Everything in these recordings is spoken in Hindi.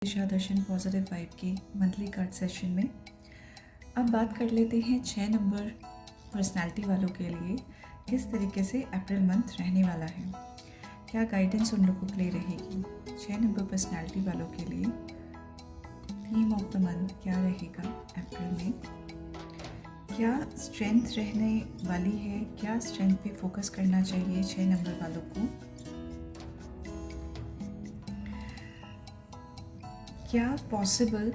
दिशा दर्शन पॉजिटिव वाइब के मंथली कार्ड सेशन में अब बात कर लेते हैं 6 नंबर पर्सनालिटी वालों के लिए किस तरीके से अप्रैल मंथ रहने वाला है, क्या गाइडेंस उन लोगों के लिए रहेगी। 6 नंबर पर्सनालिटी वालों के लिए थीम ऑफ द मंथ क्या रहेगा अप्रैल में, क्या स्ट्रेंथ रहने वाली है, क्या स्ट्रेंथ पे फोकस करना चाहिए 6 नंबर वालों को, क्या पॉसिबल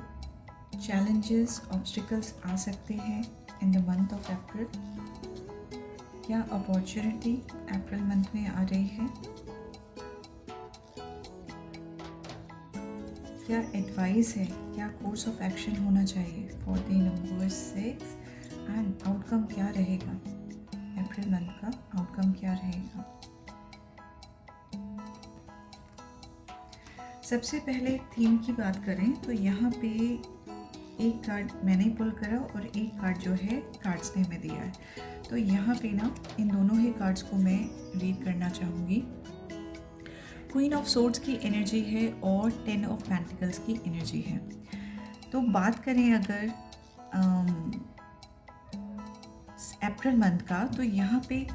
चैलेंजेस ऑब्स्टिकल्स आ सकते हैं in the month of April, क्या अपॉर्चुनिटी अप्रैल मंथ में आ रही है, क्या एडवाइस है, क्या कोर्स ऑफ एक्शन होना चाहिए for the number 6 and outcome क्या रहेगा अप्रैल मंथ का आउटकम क्या रहेगा। सबसे पहले थीम की बात करें तो यहाँ पे एक कार्ड मैंने पुल करा और एक कार्ड जो है कार्ड्स ने हमें दिया है, तो यहाँ पे ना इन दोनों ही कार्ड्स को मैं रीड करना चाहूँगी। क्वीन ऑफ सोर्ड्स की एनर्जी है और 10 ऑफ पेंटिकल्स की एनर्जी है। तो बात करें अगर अप्रैल मंथ का, तो यहाँ पे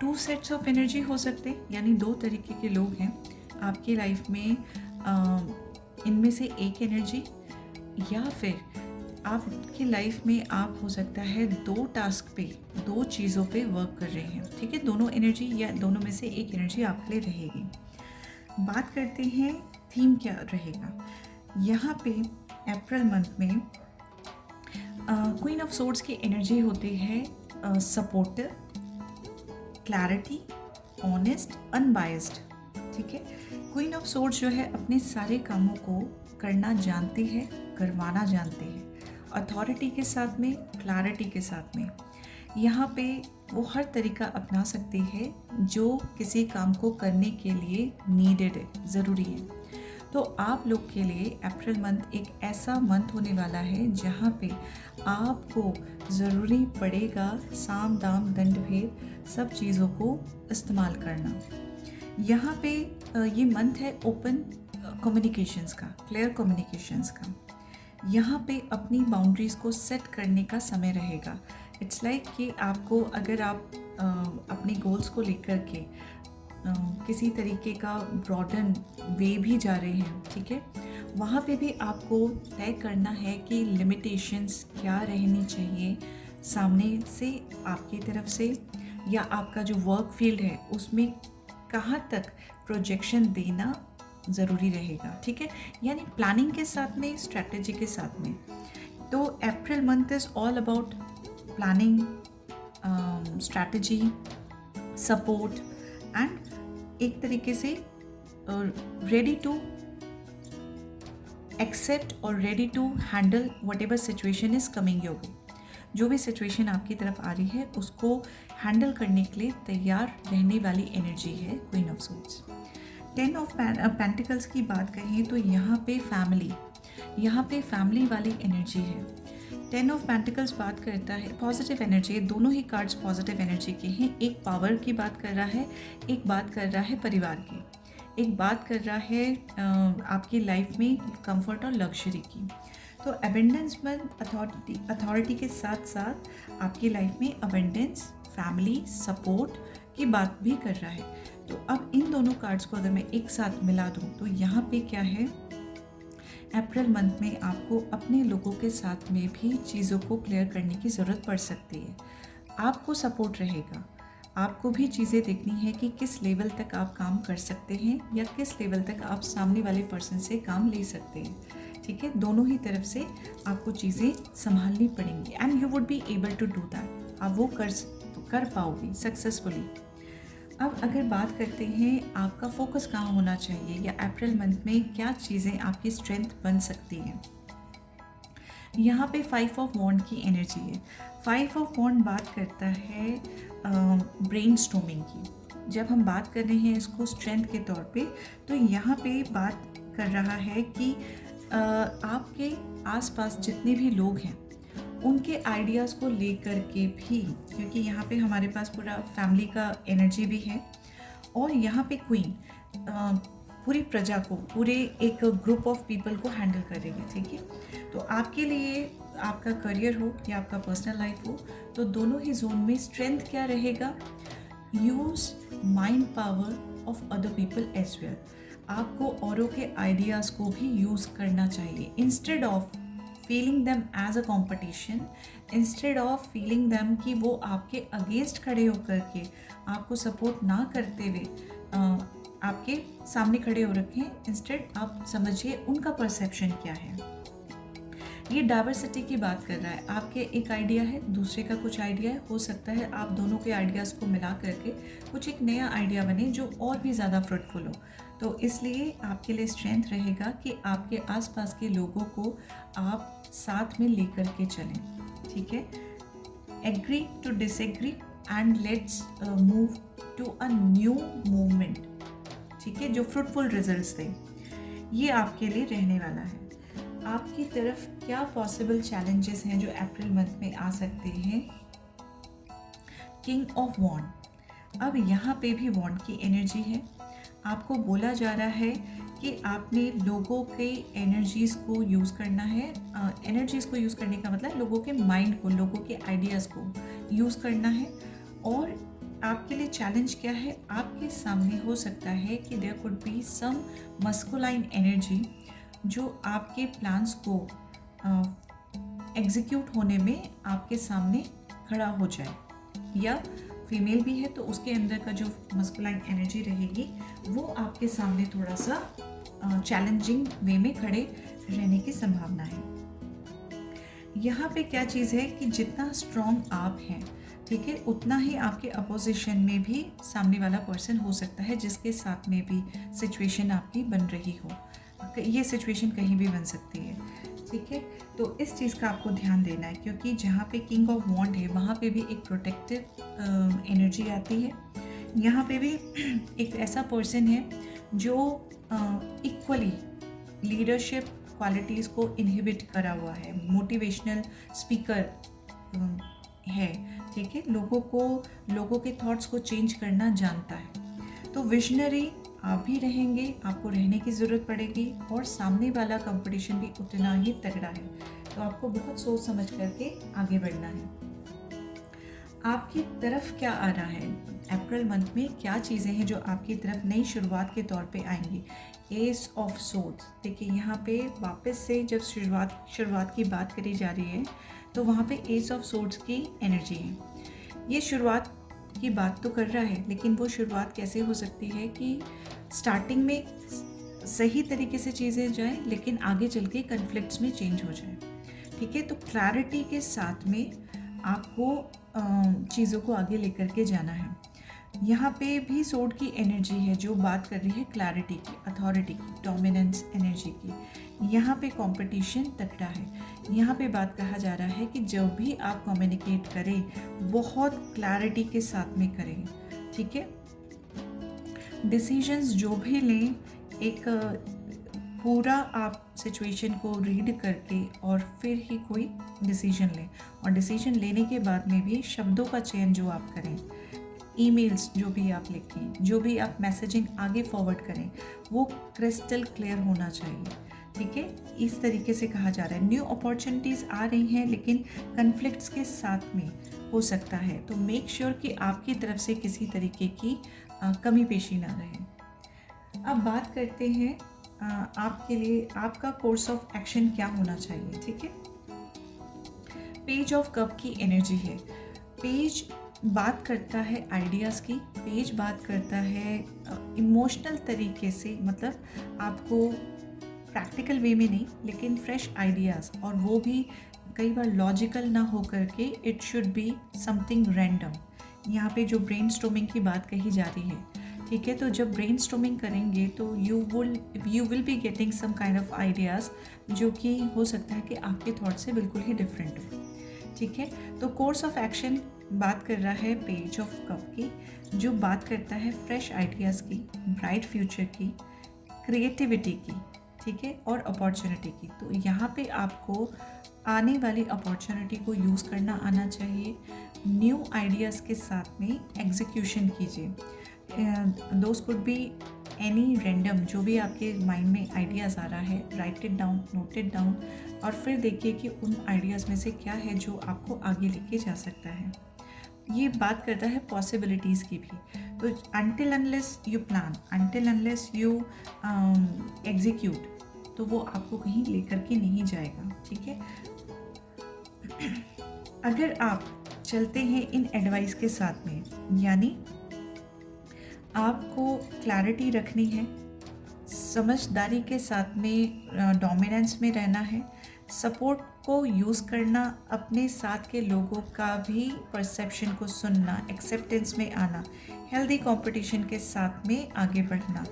2 सेट्स ऑफ एनर्जी हो सकते हैं, यानी 2 तरीके के लोग हैं आपकी लाइफ में। इनमें से एक एनर्जी, या फिर आपकी लाइफ में आप हो सकता है 2 टास्क पे 2 चीज़ों पे वर्क कर रहे हैं, ठीक है। दोनों एनर्जी या दोनों में से एक एनर्जी आपके लिए रहेगी। बात करते हैं थीम क्या रहेगा। यहाँ पे अप्रैल मंथ में क्वीन ऑफ सोर्ड्स की एनर्जी होती है सपोर्टिव, क्लैरिटी, ऑनेस्ट, अनबायस्ड, ठीक है। क्वीन ऑफ सोर्ड्स जो है अपने सारे कामों को करना जानती है, करवाना जानती है, अथॉरिटी के साथ में, क्लैरिटी के साथ में। यहाँ पे वो हर तरीका अपना सकती है जो किसी काम को करने के लिए नीडेड है, ज़रूरी है। तो आप लोग के लिए अप्रैल मंथ एक ऐसा मंथ होने वाला है जहाँ पे आपको ज़रूरी पड़ेगा साम दाम दंड भेद सब चीज़ों को इस्तेमाल करना। यहाँ पे ये मंथ है ओपन कम्युनिकेशंस का, क्लियर कम्युनिकेशंस का। यहाँ पे अपनी बाउंड्रीज़ को सेट करने का समय रहेगा। इट्स लाइक कि आपको अगर आप अपने गोल्स को लेकर के किसी तरीके का ब्रॉडन वे भी जा रहे हैं, ठीक है, वहाँ पे भी आपको तय करना है कि लिमिटेशंस क्या रहनी चाहिए सामने से, आपकी तरफ से, या आपका जो वर्क फील्ड है उसमें कहाँ तक प्रोजेक्शन देना ज़रूरी रहेगा, ठीक है। यानी प्लानिंग के साथ में, स्ट्रैटेजी के साथ में। तो April month is all about planning, strategy, support and एक तरीके से रेडी टू एक्सेप्ट और ready to handle whatever situation is coming your way. जो भी सिचुएशन आपकी तरफ आ रही है उसको हैंडल करने के लिए तैयार रहने वाली एनर्जी है queen of swords. 10 of pentacles की बात कहें तो यहाँ पे फैमिली वाली एनर्जी है। 10 ऑफ पेंटिकल्स बात करता है पॉजिटिव एनर्जी, दोनों ही कार्ड्स पॉजिटिव एनर्जी के हैं। एक पावर की बात कर रहा है, एक बात कर रहा है परिवार की, एक बात कर रहा है आपकी लाइफ में कंफर्ट और लग्जरी की। तो अबेंडेंस में अथॉरिटी के साथ साथ आपकी लाइफ में अबेंडेंस, फैमिली, सपोर्ट की बात भी कर रहा है। तो अब इन दोनों कार्ड्स को अगर मैं एक साथ मिला दूँ तो यहाँ पे क्या है, अप्रैल मंथ में आपको अपने लोगों के साथ में भी चीज़ों को क्लियर करने की ज़रूरत पड़ सकती है। आपको सपोर्ट रहेगा, आपको भी चीज़ें देखनी है कि किस लेवल तक आप काम कर सकते हैं या किस लेवल तक आप सामने वाले पर्सन से काम ले सकते हैं, ठीक है। दोनों ही तरफ से आपको चीज़ें संभालनी पड़ेंगी and you would be able to do that. आप वो कर पाओगे सक्सेसफुली। अब अगर बात करते हैं आपका फोकस कहाँ होना चाहिए या अप्रैल मंथ में क्या चीज़ें आपकी स्ट्रेंथ बन सकती हैं, यहाँ पे 5 ऑफ वॉन्ड की एनर्जी है। 5 ऑफ वॉन्ड बात करता है ब्रेनस्टॉर्मिंग की। जब हम बात कर रहे हैं इसको स्ट्रेंथ के तौर पे, तो यहाँ पे बात कर रहा है कि आपके आसपास जितने भी लोग हैं उनके आइडियाज़ को लेकर के भी, क्योंकि यहाँ पे हमारे पास पूरा फैमिली का एनर्जी भी है और यहाँ पे क्वीन पूरी प्रजा को, पूरे एक ग्रुप ऑफ पीपल को हैंडल करेगी, ठीक है। तो आपके लिए आपका करियर हो या आपका पर्सनल लाइफ हो, तो दोनों ही जोन में स्ट्रेंथ क्या रहेगा, use mind power of other people as well. आपको औरों के आइडियाज़ को भी यूज़ करना चाहिए, instead of feeling them as a competition, instead of feeling them कि वो आपके अगेंस्ट खड़े होकर के आपको सपोर्ट ना करते हुए आपके सामने खड़े हो रखे हैं। इंस्टेड आप समझिए उनका परसेप्शन क्या है। ये डाइवर्सिटी की बात कर रहा है। आपके एक आइडिया है, दूसरे का कुछ आइडिया है, हो सकता है आप दोनों के आइडियाज़ को मिला करके कुछ एक नया आइडिया बने जो और भी ज़्यादा फ्रूटफुल हो। तो इसलिए आपके लिए स्ट्रेंथ रहेगा कि आपके आसपास के लोगों को आप साथ में लेकर के चलें, ठीक है। Agree to disagree and let's move to a new movement, ठीक है, जो फ्रूटफुल रिजल्ट्स दे। ये आपके लिए रहने वाला है। आपकी तरफ क्या पॉसिबल चैलेंजेस हैं जो अप्रैल मंथ में आ सकते हैं। किंग ऑफ वॉन्ड, अब यहाँ पे भी वॉन्ड की एनर्जी है। आपको बोला जा रहा है कि आपने लोगों के एनर्जीज़ को यूज़ करना है। एनर्जीज़ को यूज़ करने का मतलब लोगों के माइंड को, लोगों के आइडियाज़ को यूज़ करना है। और आपके लिए चैलेंज क्या है, आपके सामने हो सकता है कि there could be some masculine energy जो आपके प्लान्स को एग्जीक्यूट होने में आपके सामने खड़ा हो जाए, या फीमेल भी है तो उसके अंदर का जो मस्कुलाइन एनर्जी रहेगी वो आपके सामने थोड़ा सा चैलेंजिंग वे में खड़े रहने की संभावना है। यहाँ पे क्या चीज़ है कि जितना स्ट्रॉन्ग आप हैं, ठीक है, उतना ही आपके अपोजिशन में भी सामने वाला पर्सन हो सकता है जिसके साथ में भी सिचुएशन आपकी बन रही हो। ये सिचुएशन कहीं भी बन सकती है, ठीक है। तो इस चीज़ का आपको ध्यान देना है, क्योंकि जहाँ पे किंग ऑफ वॉन्ड है वहाँ पे भी एक प्रोटेक्टिव एनर्जी आती है। यहाँ पे भी एक ऐसा पर्सन है जो इक्वली लीडरशिप क्वालिटीज़ को इनहिबिट करा हुआ है, मोटिवेशनल स्पीकर है, ठीक है, लोगों के थॉट्स को चेंज करना जानता है। तो विजनरी आप भी रहेंगे, आपको रहने की ज़रूरत पड़ेगी, और सामने वाला कंपटीशन भी उतना ही तगड़ा है। तो आपको बहुत सोच समझ करके आगे बढ़ना है। आपकी तरफ क्या आ रहा है अप्रैल मंथ में, क्या चीज़ें हैं जो आपकी तरफ नई शुरुआत के तौर पे आएंगी। एस ऑफ सोर्ड्स, देखिए यहाँ पे वापस से जब शुरुआत की बात करी जा रही है तो वहाँ पे एस ऑफ सोर्ड्स की एनर्जी है। ये शुरुआत की बात तो कर रहा है, लेकिन वो शुरुआत कैसे हो सकती है कि स्टार्टिंग में सही तरीके से चीज़ें जाएं, लेकिन आगे चल के कन्फ्लिक्ट्स में चेंज हो जाए, ठीक है। तो क्लैरिटी के साथ में आपको चीज़ों को आगे लेकर के जाना है। यहाँ पे भी सोर्ड की एनर्जी है जो बात कर रही है क्लैरिटी की, अथॉरिटी की, डोमिनेंस एनर्जी की। यहाँ पे कंपटीशन तगड़ा है। यहाँ पे बात कहा जा रहा है कि जब भी आप कम्युनिकेट करें बहुत क्लैरिटी के साथ में करें, ठीक है। डिसीजंस जो भी लें, एक पूरा आप सिचुएशन को रीड करके और फिर ही कोई डिसीजन लें। और डिसीजन लेने के बाद में भी शब्दों का चयन जो आप करें, ईमेल्स जो भी आप लिखें, जो भी आप मैसेजिंग आगे फॉरवर्ड करें, वो क्रिस्टल क्लियर होना चाहिए, ठीक है। इस तरीके से कहा जा रहा है। न्यू अपॉर्चुनिटीज़ आ रही हैं, लेकिन कन्फ्लिक्ट्स के साथ में हो सकता है। तो मेक श्योर कि आपकी तरफ से किसी तरीके की कमी पेशी ना रहे। अब बात करते हैं आपके लिए आपका कोर्स ऑफ एक्शन क्या होना चाहिए, ठीक है। पेज ऑफ कप की एनर्जी है। पेज बात करता है आइडियाज़ की, पेज बात करता है इमोशनल तरीके से, मतलब आपको प्रैक्टिकल वे में नहीं, लेकिन फ्रेश आइडियाज़, और वो भी कई बार लॉजिकल ना हो करके it should be something random. यहाँ पे जो ब्रेनस्टॉर्मिंग की बात कही जा रही है, ठीक है। तो जब ब्रेनस्टॉर्मिंग करेंगे तो you will be getting some kind of ideas जो कि हो सकता है कि आपके थॉट से बिल्कुल ही डिफरेंट हो, ठीक है। तो कोर्स ऑफ एक्शन बात कर रहा है पेज ऑफ कप की, जो बात करता है फ्रेश आइडियाज़ की, ब्राइट फ्यूचर की, क्रिएटिविटी की, ठीक है, और अपॉर्चुनिटी की। तो यहाँ पे आपको आने वाली अपॉर्चुनिटी को यूज़ करना आना चाहिए। न्यू आइडियाज़ के साथ में एग्जीक्यूशन कीजिए। Those could be any random जो भी आपके माइंड में आइडियाज़ आ रहा है, right it down, note it down, और फिर देखिए कि उन आइडियाज़ में से क्या है जो आपको आगे लेके जा सकता है। ये बात करता है पॉसिबिलिटीज़ की भी। तो until unless you plan, until unless you execute, तो वो आपको कहीं लेकर के नहीं जाएगा, ठीक है। अगर आप चलते हैं इन एडवाइस के साथ में, यानी आपको क्लैरिटी रखनी है, समझदारी के साथ में डोमिनेंस में रहना है, सपोर्ट को यूज़ करना, अपने साथ के लोगों का भी परसेप्शन को सुनना, एक्सेप्टेंस में आना, हेल्दी कंपटीशन के साथ में आगे बढ़ना,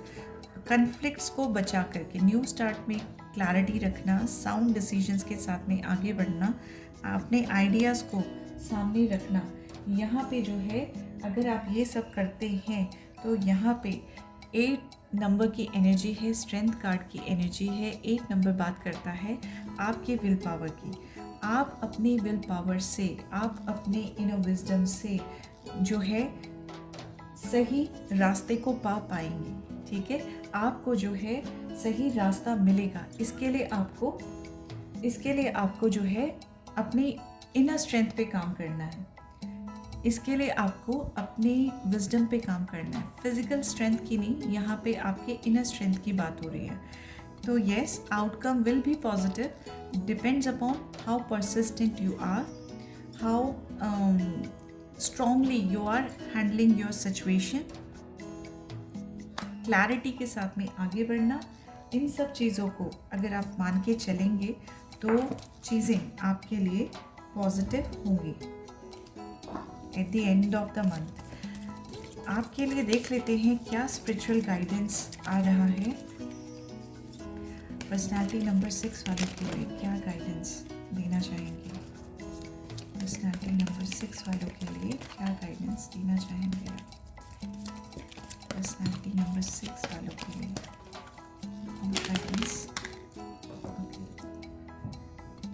कन्फ्लिक्ट्स को बचा करके न्यू स्टार्ट में क्लैरिटी रखना, साउंड डिसीजंस के साथ में आगे बढ़ना, अपने आइडियाज़ को सामने रखना। यहाँ पे जो है अगर आप ये सब करते हैं तो यहाँ पे 8 नंबर की एनर्जी है, स्ट्रेंथ कार्ड की एनर्जी है। 8 नंबर बात करता है आपके विल पावर की। आप अपनी विल पावर से, आप अपने इनर विजडम से जो है सही रास्ते को पा पाएंगे, ठीक है। आपको जो है सही रास्ता मिलेगा। इसके लिए आपको जो है अपनी इनर स्ट्रेंथ पे काम करना है। इसके लिए आपको अपनी विजडम पे काम करना है, फिजिकल स्ट्रेंथ की नहीं, यहाँ पे आपके इनर स्ट्रेंथ की बात हो रही है। तो yes, outcome will be positive, depends upon how persistent you are, how strongly you are handling your situation, clarity के साथ में आगे बढ़ना। इन सब चीज़ों को अगर आप मान के चलेंगे तो चीज़ें आपके लिए पॉजिटिव होंगी। At the end of the month आपके लिए देख लेते हैं क्या स्पिरिचुअल गाइडेंस आ रहा है। पर्सनालिटी नंबर 6 वालों के लिए क्या गाइडेंस देना चाहेंगे? पर्सनालिटी नंबर 6 वालों के लिए क्या गाइडेंस देना चाहेंगे? पर्सनालिटी नंबर 6 वालों के लिए गाइडेंस।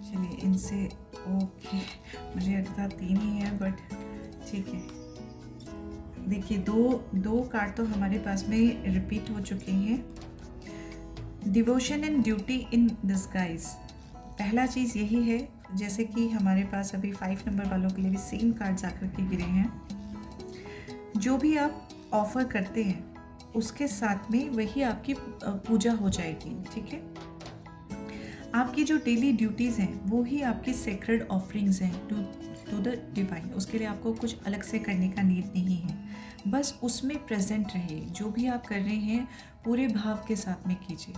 चलिए इनसे, ओके, मुझे लगता 3 ही है बट ठीक है। देखिए दो कार्ड तो हमारे पास में रिपीट हो चुके हैं। Devotion and duty in disguise, पहला चीज़ यही है, जैसे कि हमारे पास अभी 5 नंबर वालों के लिए भी सेम कार्ड्स आकर के गिरे हैं। जो भी आप ऑफर करते हैं उसके साथ में वही आपकी पूजा हो जाएगी, ठीक है। आपकी जो डेली ड्यूटीज़ हैं वो ही आपकी सेक्रेड ऑफरिंग्स हैं टू द डिवाइन। उसके लिए आपको कुछ अलग से करने का नीड नहीं है, बस उसमें प्रेजेंट रहिए। जो भी आप कर रहे हैं पूरे भाव के साथ में कीजिए।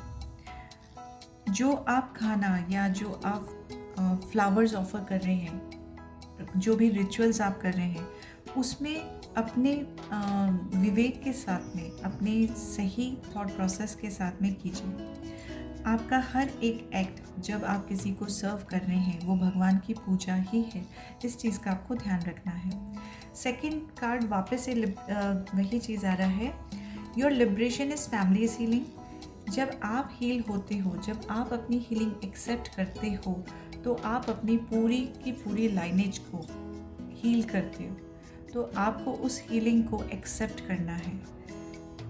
जो आप खाना या जो आप फ्लावर्स ऑफर कर रहे हैं, जो भी रिचुअल्स आप कर रहे हैं, उसमें अपने विवेक के साथ में, अपने सही थॉट प्रोसेस के साथ में कीजिए। आपका हर एक एक्ट जब आप किसी को सर्व कर रहे हैं वो भगवान की पूजा ही है। इस चीज़ का आपको ध्यान रखना है। सेकंड कार्ड वापस से वही चीज़ आ रहा है, your liberation is families healing. जब आप हील होते हो, जब आप अपनी हीलिंग एक्सेप्ट करते हो, तो आप अपनी पूरी की पूरी लाइनेज को हील करते हो। तो आपको उस हीलिंग को एक्सेप्ट करना है।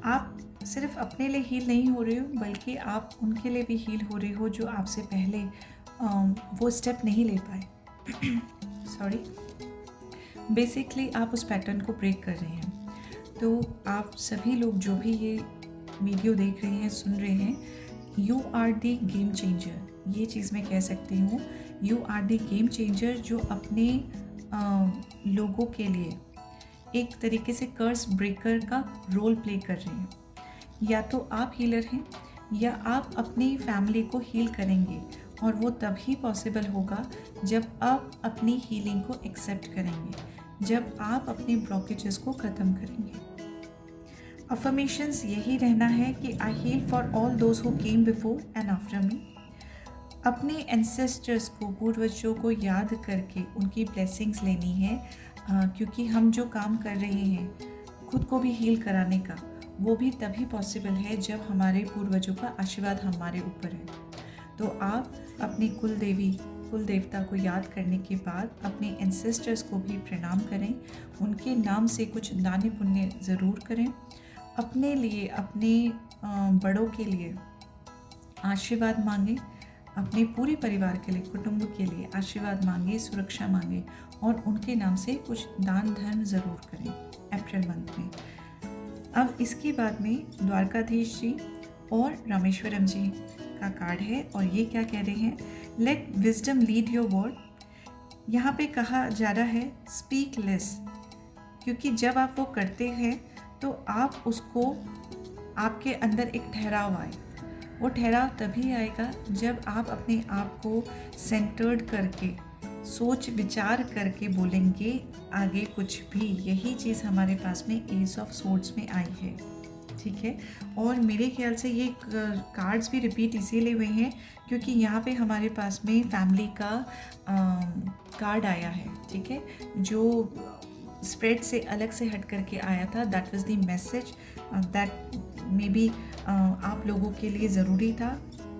आप सिर्फ अपने लिए हील नहीं हो रहे हो, बल्कि आप उनके लिए भी हील हो रहे हो जो आपसे पहले वो स्टेप नहीं ले पाए। सॉरी, बेसिकली आप उस पैटर्न को ब्रेक कर रहे हैं। तो आप सभी लोग जो भी ये वीडियो देख रहे हैं, सुन रहे हैं, you are the game changer. ये चीज़ मैं कह सकती हूँ, you are the game changer जो अपने लोगों के लिए एक तरीके से कर्स ब्रेकर का रोल प्ले कर रहे हैं। या तो आप हीलर हैं या आप अपनी फैमिली को हील करेंगे, और वो तभी पॉसिबल होगा जब आप अपनी हीलिंग को एक्सेप्ट करेंगे, जब आप अपने ब्लॉकेजेस को ख़त्म करेंगे। अफर्मेशंस यही रहना है कि I heal for all those who came before and after me. अपने एंसेस्टर्स को, पूर्वजों को याद करके उनकी ब्लेसिंग्स लेनी है, क्योंकि हम जो काम कर रहे हैं खुद को भी हील कराने का, वो भी तभी पॉसिबल है जब हमारे पूर्वजों का आशीर्वाद हमारे ऊपर है। तो आप अपनी कुल देवता को याद करने के बाद अपने एंसेस्टर्स को भी प्रणाम करें, उनके नाम से कुछ दान पुण्य ज़रूर करें। अपने लिए, अपने बड़ों के लिए आशीर्वाद मांगे, अपने पूरे परिवार के लिए, कुटुंब के लिए आशीर्वाद मांगे, सुरक्षा मांगे और उनके नाम से कुछ दान धर्म ज़रूर करें अप्रैल मंथ में। अब इसके बाद में द्वारकाधीश जी और रामेश्वरम जी का कार्ड है और ये क्या कह रहे हैं, let wisdom lead your word. यहाँ पे कहा जा रहा है स्पीक लेस, क्योंकि जब आप वो करते हैं तो आप उसको, आपके अंदर एक ठहराव आए। वो ठहराव तभी आएगा जब आप अपने आप को सेंटर्ड करके, सोच विचार करके बोलेंगे आगे कुछ भी। यही चीज़ हमारे पास में एस ऑफ सोर्ड्स में आई है, ठीक है। और मेरे ख्याल से ये कार्ड्स भी रिपीट इसीलिए हुए हैं क्योंकि यहाँ पे हमारे पास में फैमिली का कार्ड आया है, ठीक है, जो स्प्रेड से अलग से हट करके आया था। That was the message that may be आप लोगों के लिए ज़रूरी था,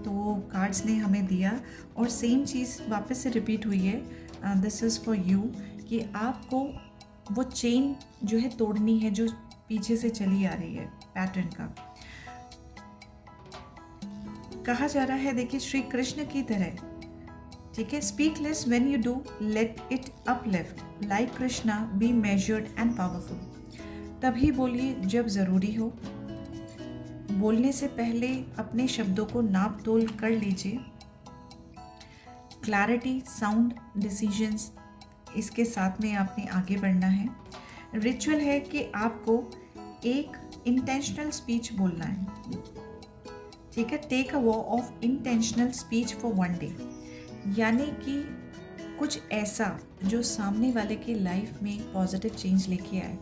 तो कार्ड्स ने हमें दिया। और सेम चीज़ वापस से रिपीट हुई है, दिस इज़ फॉर यू, कि आपको वो चेन जो है तोड़नी है, जो पीछे से चली आ रही है पैटर्न का। कहा जा रहा है, देखिए श्री कृष्ण की तरह, ठीक है, speak less when you do, let it uplift, like Krishna be measured and powerful. तभी बोलिए जब ज़रूरी हो, बोलने से पहले अपने शब्दों को नाप तोल कर लीजिए। क्लैरिटी, साउंड डिसीजंस, इसके साथ में आपने आगे बढ़ना है। रिचुअल है कि आपको एक इंटेंशनल स्पीच बोलना है, ठीक है। Take a vow of intentional speech for one day, यानी कि कुछ ऐसा जो सामने वाले की लाइफ में पॉजिटिव चेंज लेके आए।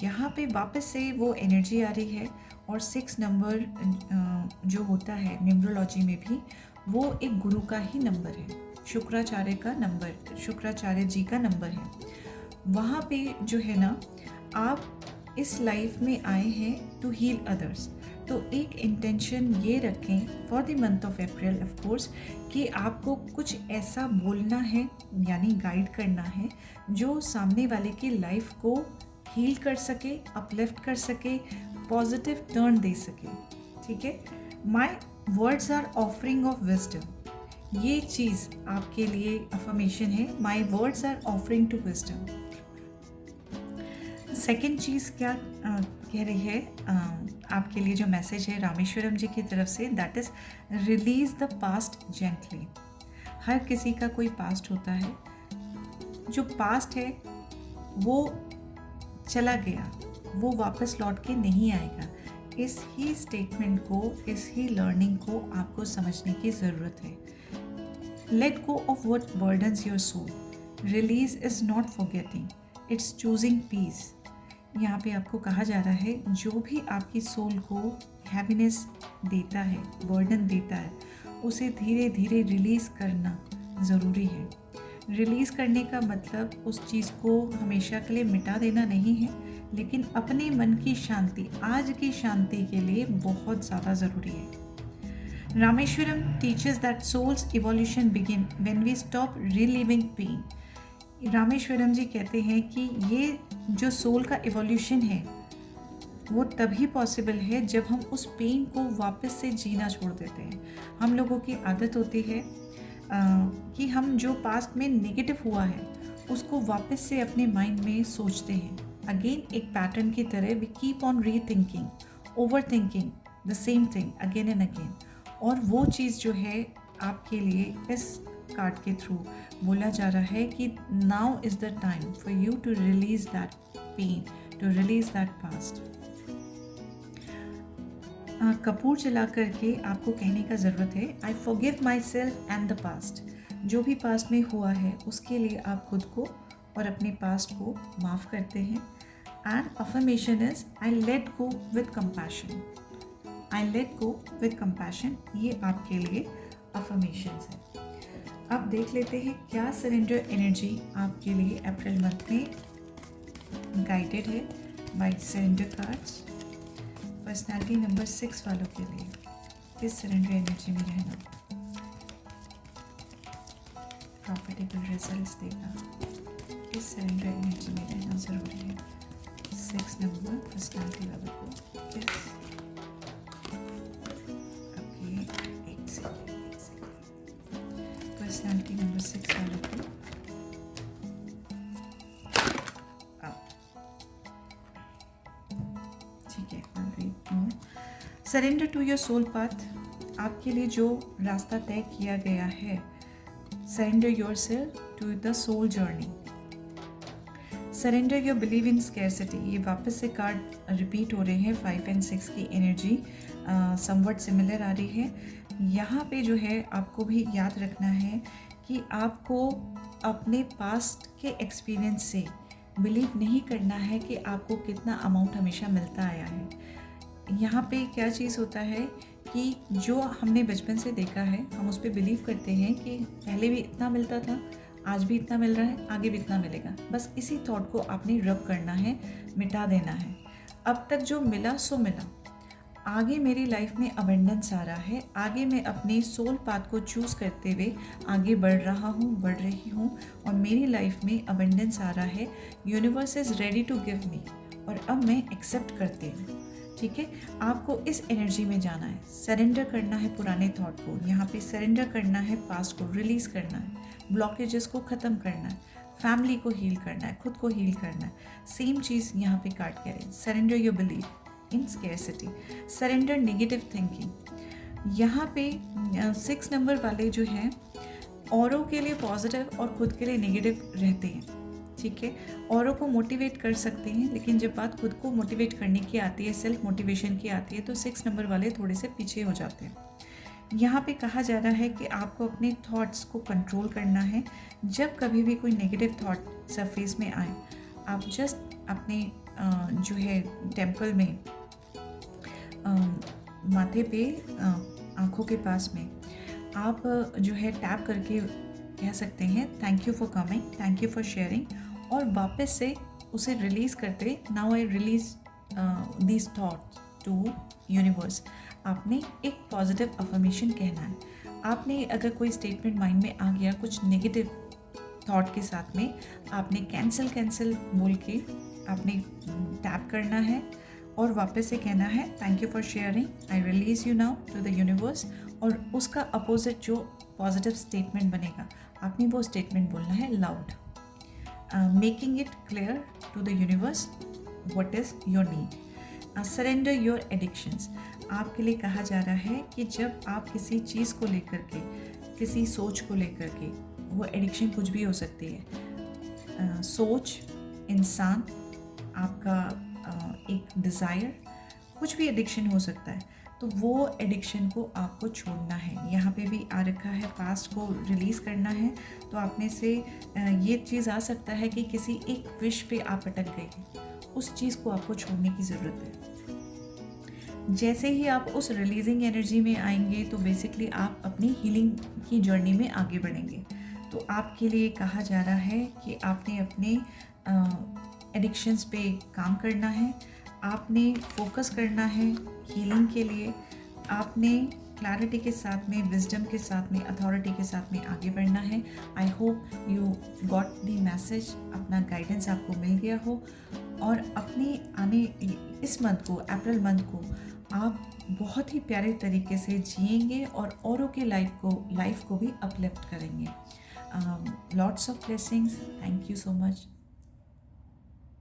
यहाँ पे वापस से वो एनर्जी आ रही है। और 6 नंबर जो होता है न्यूमरोलॉजी में भी, वो एक गुरु का ही नंबर है, शुक्राचार्य का नंबर, शुक्राचार्य जी का नंबर है। वहाँ पे जो है ना, आप इस लाइफ में आए हैं टू हील अदर्स। तो एक इंटेंशन ये रखें for the month of April of course, कि आपको कुछ ऐसा बोलना है, यानी गाइड करना है, जो सामने वाले की लाइफ को हील कर सके, अपलिफ्ट कर सके, पॉजिटिव टर्न दे सके, ठीक है। My words are offering of wisdom, ये चीज़ आपके लिए अफर्मेशन है। My words are offering to wisdom. Second चीज़ क्या कह रही है, आपके लिए जो मैसेज है रामेश्वरम जी की तरफ से, that is release the past gently. हर किसी का कोई पास्ट होता है, जो पास्ट है वो चला गया, वो वापस लौट के नहीं आएगा। इस ही स्टेटमेंट को, इस ही लर्निंग को आपको समझने की ज़रूरत है। Let go of what burdens your soul, release is not forgetting, it's choosing peace. यहाँ पे आपको कहा जा रहा है, जो भी आपकी सोल को हैप्पीनेस देता है, बर्डन देता है, उसे धीरे धीरे रिलीज़ करना ज़रूरी है। रिलीज़ करने का मतलब उस चीज़ को हमेशा के लिए मिटा देना नहीं है, लेकिन अपने मन की शांति, आज की शांति के लिए बहुत ज़्यादा ज़रूरी है। Rameshwaram teachers that souls evolution begin when we stop reliving pain. Rameshwaram ji कहते हैं कि ये जो सोल का इवोल्यूशन है वो तभी पॉसिबल है जब हम उस पेन को वापस से जीना छोड़ देते हैं। हम लोगों की आदत होती है कि हम जो पास्ट में नेगेटिव हुआ है उसको वापस से अपने माइंड में सोचते हैं। अगेन एक पैटर्न की तरह we keep on rethinking, over thinking the same thing again and again. और वो चीज़ जो है आपके लिए इस कार्ड के थ्रू बोला जा रहा है कि now is the time for you to release that pain, to release that past. कपूर जला करके आपको कहने का ज़रूरत है, I forgive myself and the past. जो भी पास्ट में हुआ है उसके लिए आप खुद को और अपने पास्ट को माफ़ करते हैं। And affirmation is I let go with compassion, I let go with compassion. ये आपके लिए अफर्मेशंस है। अब देख लेते हैं क्या सरेंडर एनर्जी आपके लिए अप्रैल मंथ में गाइडेड है by surrender cards. Personality number 6 वालों के लिए किस सरेंडर एनर्जी में रहना प्रॉफिटेबल रिजल्ट्स देगा, किस सरेंडर एनर्जी में रहना ज़रूरी है। 6 नंबर पर्सनालिटी वालों को किस पर्सनैलिटी नंबर 6 वालों को। ठीक है, surrender to your soul path. आपके लिए जो रास्ता तय किया गया है, surrender yourself to the soul journey. Surrender your believe in scarcity. ये वापस से कार्ड रिपीट हो रहे हैं। 5 और 6 की एनर्जी समवट सिमिलर आ रही है। यहाँ पे जो है आपको भी याद रखना है कि आपको अपने पास्ट के एक्सपीरियंस से बिलीव नहीं करना है कि आपको कितना अमाउंट हमेशा मिलता आया है। यहाँ पे क्या चीज़ होता है कि जो हमने बचपन से देखा है हम उस पर बिलीव करते हैं कि पहले भी इतना मिलता था, आज भी इतना मिल रहा है, आगे भी इतना मिलेगा। बस इसी थॉट को आपने रब करना है, मिटा देना है। अब तक जो मिला सो मिला, आगे मेरी लाइफ में अबंडेंस आ रहा है, आगे मैं अपने सोल पाथ को चूज़ करते हुए आगे बढ़ रहा हूँ, बढ़ रही हूँ और मेरी लाइफ में अबंडेंस आ रहा है। Universe is ready to give me और अब मैं एक्सेप्ट करती हूँ। ठीक है, आपको इस एनर्जी में जाना है, सरेंडर करना है पुराने थॉट को। यहाँ पे सरेंडर करना है, पास्ट को रिलीज़ करना है, ब्लॉकेजेस को ख़त्म करना है, फैमिली को हील करना है, खुद को हील करना है। सेम चीज़ यहाँ पे कार्ड कह रहे हैं, surrender your belief in scarcity, surrender negative thinking. यहाँ पे 6 नंबर वाले जो हैं औरों के लिए पॉजिटिव और खुद के लिए नेगेटिव रहते हैं। ठीक है, औरों को मोटिवेट कर सकते हैं, लेकिन जब बात खुद को मोटिवेट करने की आती है, सेल्फ मोटिवेशन की आती है, तो 6 नंबर वाले थोड़े से पीछे हो जाते हैं। यहाँ पे कहा जा रहा है कि आपको अपने थॉट्स को कंट्रोल करना है। जब कभी भी कोई नेगेटिव थॉट सरफेस में आए, आप जस्ट अपने जो है टेम्पल में माथे पे आँखों के पास में आप जो है टैप करके कह सकते हैं thank you for coming, thank you for sharing, और वापस से उसे रिलीज़ करते हुए now I release these thoughts to universe. आपने एक पॉजिटिव अफर्मेशन कहना है। आपने अगर कोई स्टेटमेंट माइंड में आ गया कुछ नेगेटिव थॉट के साथ में, आपने कैंसिल बोल के आपने टैप करना है और वापस से कहना है thank you for sharing, I release you now to the universe. और उसका अपोजिट जो पॉजिटिव स्टेटमेंट बनेगा, आपने वो स्टेटमेंट बोलना है loud, making it clear to the universe what is your need. Surrender your addictions. आपके लिए कहा जा रहा है कि जब आप किसी चीज़ को लेकर के, किसी सोच को लेकर के, वो एडिक्शन कुछ भी हो सकती है, सोच, इंसान, आपका एक डिज़ायर, कुछ भी एडिक्शन हो सकता है, तो वो एडिक्शन को आपको छोड़ना है। यहाँ पे भी आ रखा है पास्ट को रिलीज़ करना है। तो आप में से ये चीज़ आ सकता है कि किसी एक विश पे आप अटक गए हैं, उस चीज़ को आपको छोड़ने की ज़रूरत है। जैसे ही आप उस रिलीजिंग एनर्जी में आएंगे तो बेसिकली आप अपनी हीलिंग की जर्नी में आगे बढ़ेंगे। तो आपके लिए कहा जा रहा है कि आपने अपने एडिक्शंस पे काम करना है, आपने फोकस करना है हीलिंग के लिए, आपने क्लैरिटी के साथ में, विजडम के साथ में, अथॉरिटी के साथ में आगे बढ़ना है। I hope you got the message, अपना गाइडेंस आपको मिल गया हो और अपने आने इस मंथ को, अप्रैल मंथ को आप बहुत ही प्यारे तरीके से जिएंगे और औरों के लाइफ को भी अपलिफ्ट करेंगे। Lots of blessings. Thank you so much.